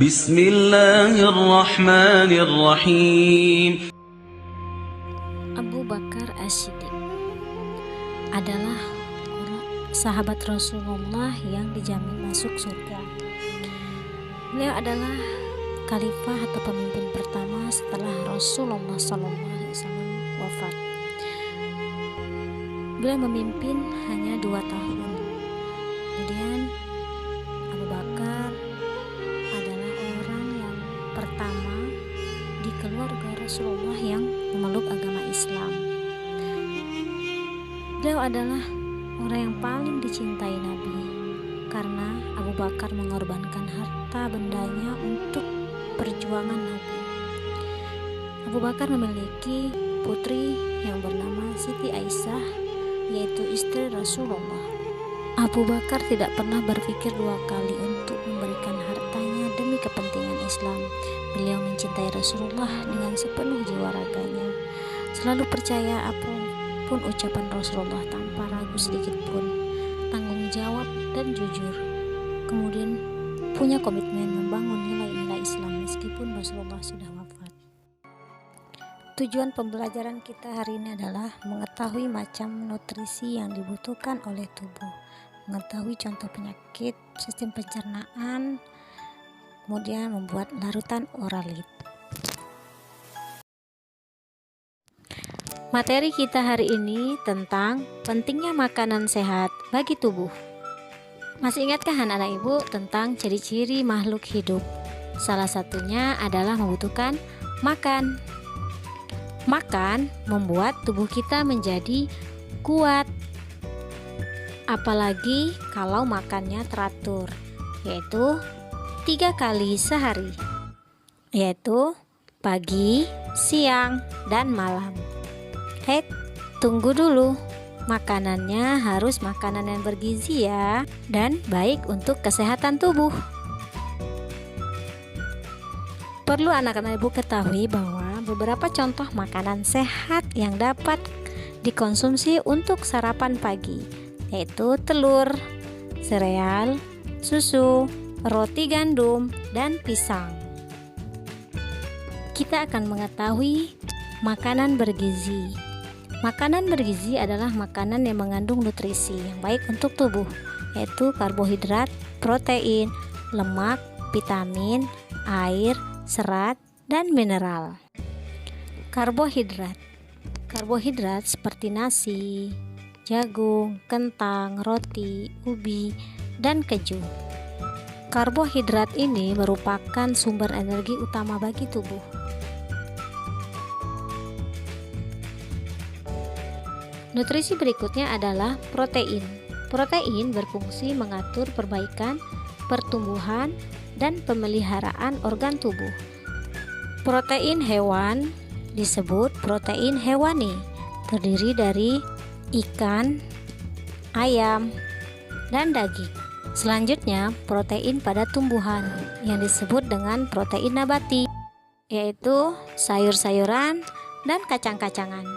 Bismillahirrahmanirrahim. Abu Bakar As-Siddiq adalah sahabat Rasulullah yang dijamin masuk surga. Beliau adalah khalifah atau pemimpin pertama setelah Rasulullah SAW wafat. Beliau memimpin hanya 2 tahun. Kemudian Abu Bakar adalah orang yang pertama di keluarga Rasulullah yang memeluk agama Islam. Beliau adalah orang yang paling dicintai Nabi karena Abu Bakar mengorbankan harta bendanya untuk perjuangan Nabi. Abu Bakar memiliki putri yang bernama Siti Aisyah, yaitu istri Rasulullah. Abu Bakar tidak pernah berpikir 2 kali untuk memberikan hartanya demi kepentingan Islam. Beliau mencintai Rasulullah dengan sepenuh jiwa raganya, selalu percaya apapun ucapan Rasulullah tanpa ragu sedikit pun, tanggung jawab dan jujur. Kemudian punya komitmen membangun nilai-nilai Islam meskipun Rasulullah sudah wafat. Tujuan pembelajaran kita hari ini adalah mengetahui macam nutrisi yang dibutuhkan oleh tubuh, mengetahui contoh penyakit sistem pencernaan, kemudian membuat larutan oralit. Materi kita hari ini tentang pentingnya makanan sehat bagi tubuh. Masih ingatkah anak-anak ibu tentang ciri-ciri makhluk hidup? Salah satunya adalah membutuhkan makan. Makan membuat tubuh kita menjadi kuat, apalagi kalau makannya teratur, yaitu 3 kali sehari, yaitu pagi, siang, dan malam. Tunggu dulu, makanannya harus makanan yang bergizi ya, dan baik untuk kesehatan tubuh. Perlu anak-anak ibu ketahui bahwa beberapa contoh makanan sehat yang dapat dikonsumsi untuk sarapan pagi, yaitu telur, sereal, susu, roti gandum, dan pisang. Kita akan mengetahui makanan bergizi. Makanan bergizi adalah makanan yang mengandung nutrisi yang baik untuk tubuh, yaitu karbohidrat, protein, lemak, vitamin, air, serat, dan mineral. Karbohidrat seperti nasi, jagung, kentang, roti, ubi, dan keju. Karbohidrat ini merupakan sumber energi utama bagi tubuh. Nutrisi berikutnya adalah protein. Protein berfungsi mengatur perbaikan, pertumbuhan, dan pemeliharaan organ tubuh. Protein hewan disebut protein hewani, terdiri dari ikan, ayam, dan daging. Selanjutnya, protein pada tumbuhan yang disebut dengan protein nabati, yaitu sayur-sayuran dan kacang-kacangan.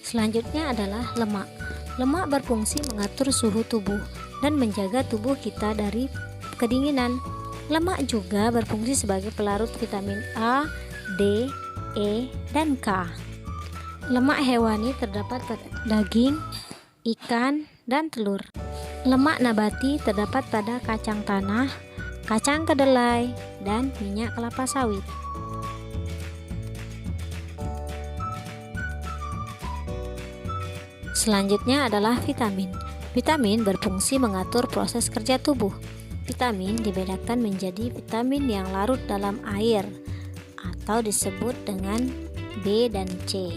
Selanjutnya adalah lemak. Lemak berfungsi mengatur suhu tubuh dan menjaga tubuh kita dari kedinginan. Lemak juga berfungsi sebagai pelarut vitamin A, D, E, dan K. Lemak hewani terdapat pada daging, ikan, dan telur. Lemak nabati terdapat pada kacang tanah, kacang kedelai, dan minyak kelapa sawit. Selanjutnya adalah vitamin. Vitamin berfungsi mengatur proses kerja tubuh. Vitamin dibedakan menjadi vitamin yang larut dalam air atau disebut dengan B dan C,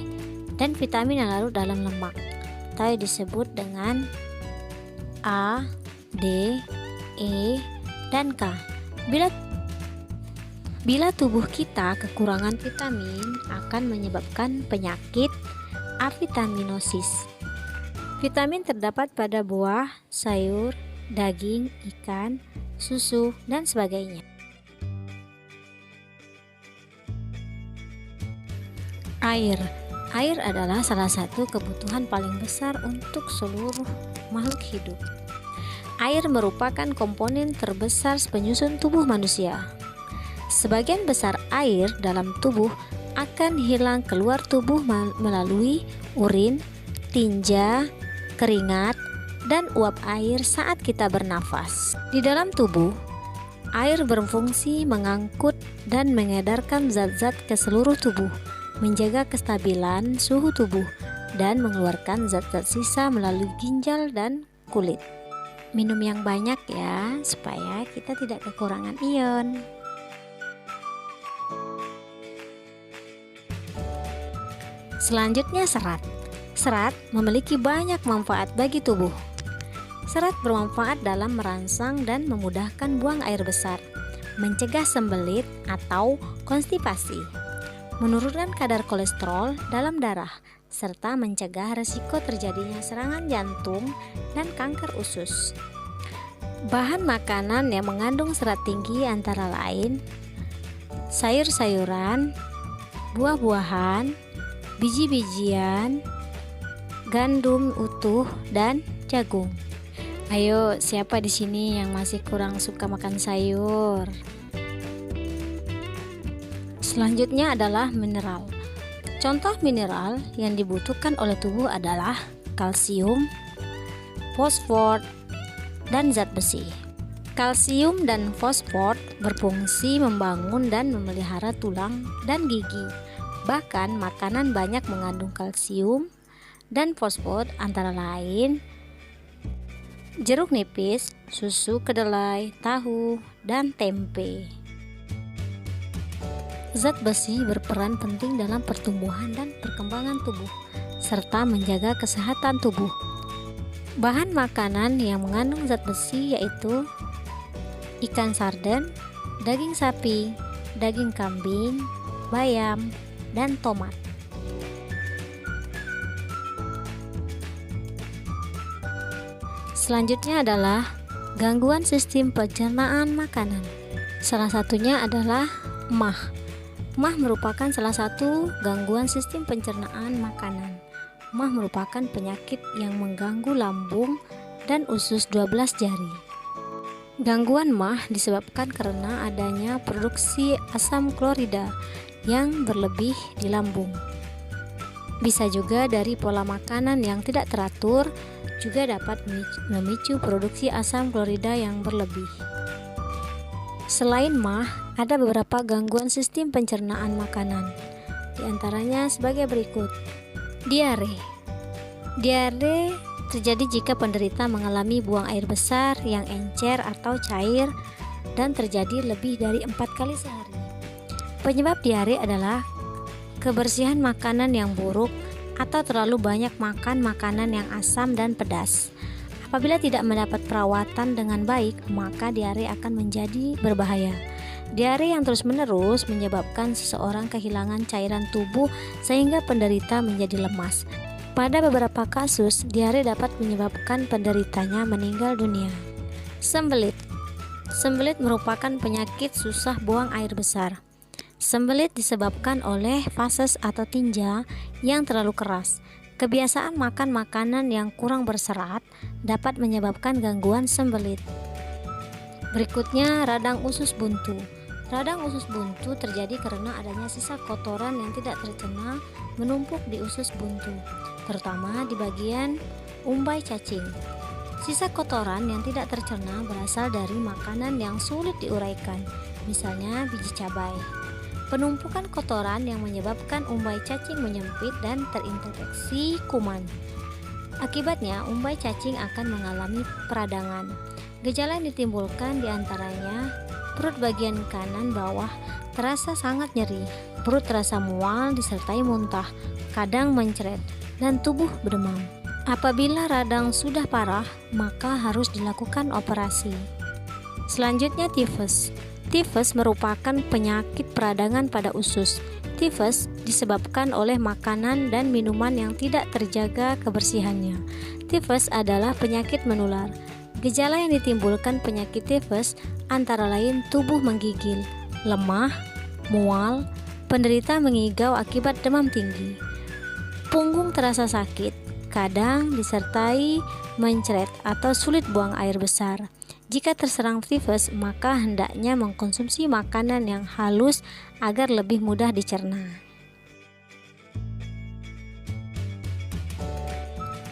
dan vitamin yang larut dalam lemak atau disebut dengan A, D, E, dan K. Bila tubuh kita kekurangan vitamin akan menyebabkan penyakit avitaminosis. Vitamin terdapat pada buah, sayur, daging, ikan, susu, dan sebagainya. Air adalah salah satu kebutuhan paling besar untuk seluruh makhluk hidup. Air merupakan komponen terbesar penyusun tubuh manusia. Sebagian besar air dalam tubuh akan hilang keluar tubuh melalui urin, tinja, keringat, dan uap air saat kita bernafas. Di dalam tubuh, air berfungsi mengangkut dan mengedarkan zat-zat ke seluruh tubuh, menjaga kestabilan suhu tubuh, dan mengeluarkan zat-zat sisa melalui ginjal dan kulit. Minum yang banyak ya, supaya kita tidak kekurangan ion. Selanjutnya serat. Serat memiliki banyak manfaat bagi tubuh. Serat bermanfaat dalam merangsang dan memudahkan buang air besar, mencegah sembelit atau konstipasi, menurunkan kadar kolesterol dalam darah, serta mencegah resiko terjadinya serangan jantung dan kanker usus. Bahan makanan yang mengandung serat tinggi antara lain sayur-sayuran, buah-buahan, biji-bijian, gandum utuh, dan jagung. Ayo, siapa di sini yang masih kurang suka makan sayur? Selanjutnya adalah mineral. Contoh mineral yang dibutuhkan oleh tubuh adalah kalsium, fosfor, dan zat besi. Kalsium dan fosfor berfungsi membangun dan memelihara tulang dan gigi. Bahkan makanan banyak mengandung kalsium dan fosfor, antara lain jeruk nipis, susu kedelai, tahu, dan tempe. Zat besi berperan penting dalam pertumbuhan dan perkembangan tubuh, serta menjaga kesehatan tubuh. Bahan makanan yang mengandung zat besi yaitu ikan sarden, daging sapi, daging kambing, bayam, dan tomat. Selanjutnya adalah gangguan sistem pencernaan makanan. Salah satunya adalah MAH. MAH merupakan salah satu gangguan sistem pencernaan makanan. MAH merupakan penyakit yang mengganggu lambung dan usus 12 jari. Gangguan MAH disebabkan karena adanya produksi asam klorida yang berlebih di lambung. Bisa juga dari pola makanan yang tidak teratur, juga dapat memicu produksi asam klorida yang berlebih. Selain MAH, ada beberapa gangguan sistem pencernaan makanan. Di antaranya sebagai berikut. Diare. Diare terjadi jika penderita mengalami buang air besar yang encer atau cair dan terjadi lebih dari 4 kali sehari. Penyebab diare adalah kebersihan makanan yang buruk atau terlalu banyak makan makanan yang asam dan pedas. Apabila tidak mendapat perawatan dengan baik, maka diare akan menjadi berbahaya. Diare yang terus-menerus menyebabkan seseorang kehilangan cairan tubuh sehingga penderita menjadi lemas. Pada beberapa kasus, diare dapat menyebabkan penderitanya meninggal dunia. Sembelit. Sembelit merupakan penyakit susah buang air besar. Sembelit disebabkan oleh fases atau tinja yang terlalu keras. Kebiasaan makan makanan yang kurang berserat dapat menyebabkan gangguan sembelit. Berikutnya, radang usus buntu. Radang usus buntu terjadi karena adanya sisa kotoran yang tidak tercerna menumpuk di usus buntu, terutama di bagian umbai cacing. Sisa kotoran yang tidak tercerna berasal dari makanan yang sulit diuraikan, misalnya biji cabai. Penumpukan kotoran yang menyebabkan umbai cacing menyempit dan terinfeksi kuman. Akibatnya, umbai cacing akan mengalami peradangan. Gejala yang ditimbulkan diantaranya perut bagian kanan bawah terasa sangat nyeri, perut terasa mual disertai muntah, kadang mencret, dan tubuh berdemam. Apabila radang sudah parah, maka harus dilakukan operasi. Selanjutnya, tifus. Tifus merupakan penyakit peradangan pada usus. Tifus disebabkan oleh makanan dan minuman yang tidak terjaga kebersihannya. Tifus adalah penyakit menular. Gejala yang ditimbulkan penyakit tifus antara lain tubuh menggigil, lemah, mual, penderita mengigau akibat demam tinggi, punggung terasa sakit, terkadang disertai mencret atau sulit buang air besar. Jika terserang tifus, maka hendaknya mengkonsumsi makanan yang halus agar lebih mudah dicerna.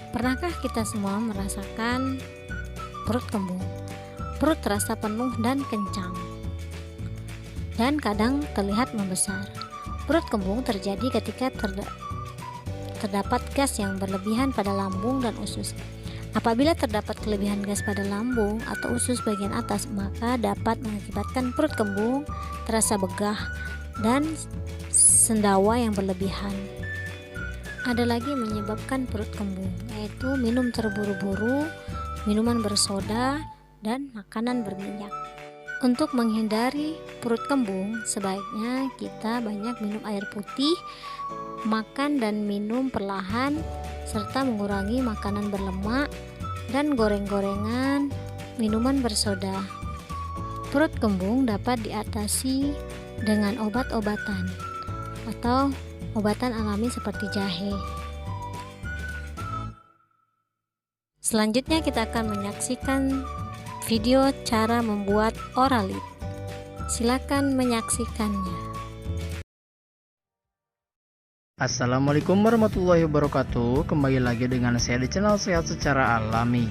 Pernahkah kita semua merasakan perut kembung? Perut terasa penuh dan kencang, dan kadang terlihat membesar. Perut kembung terjadi ketika terdapat gas yang berlebihan pada lambung dan usus. Apabila terdapat kelebihan gas pada lambung atau usus bagian atas, maka dapat mengakibatkan perut kembung, terasa begah, dan sendawa yang berlebihan. Ada lagi yang menyebabkan perut kembung, yaitu minum terburu-buru, minuman bersoda, dan makanan berminyak. Untuk menghindari perut kembung, sebaiknya kita banyak minum air putih, makan dan minum perlahan, serta mengurangi makanan berlemak dan goreng-gorengan, minuman bersoda. Perut kembung dapat diatasi dengan obat-obatan atau obatan alami seperti jahe. Selanjutnya kita akan menyaksikan video cara membuat Oralit. Silakan menyaksikannya. Assalamualaikum warahmatullahi wabarakatuh. Kembali lagi dengan saya di channel Sehat Secara Alami.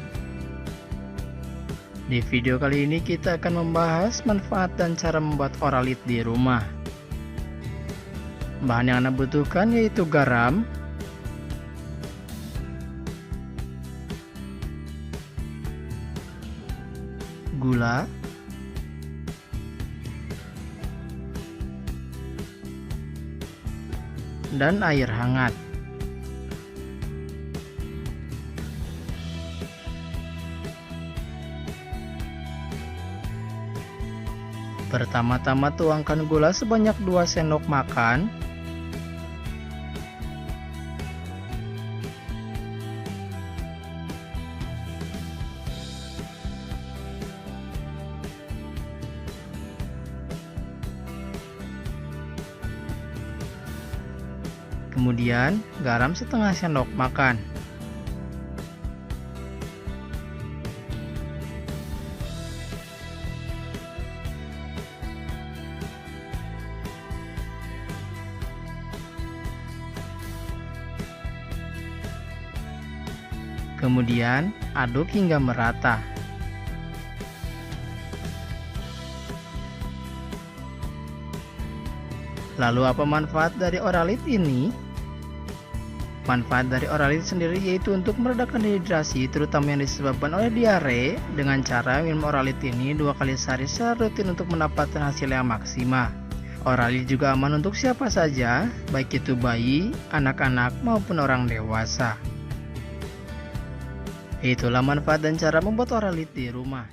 Di video kali ini kita akan membahas manfaat dan cara membuat Oralit di rumah. Bahan yang Anda butuhkan yaitu garam, gula, dan air hangat. Pertama-tama tuangkan gula sebanyak 2 sendok makan. Kemudian garam setengah sendok makan. Kemudian aduk hingga merata. Lalu apa manfaat dari Oralit ini? Manfaat dari Oralit sendiri yaitu untuk meredakan dehidrasi, terutama yang disebabkan oleh diare, dengan cara minum Oralit ini 2 kali sehari secara rutin untuk mendapatkan hasil yang maksimal. Oralit juga aman untuk siapa saja, baik itu bayi, anak-anak maupun orang dewasa. Itulah manfaat dan cara membuat Oralit di rumah.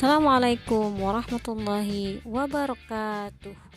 Assalamualaikum warahmatullahi wabarakatuh.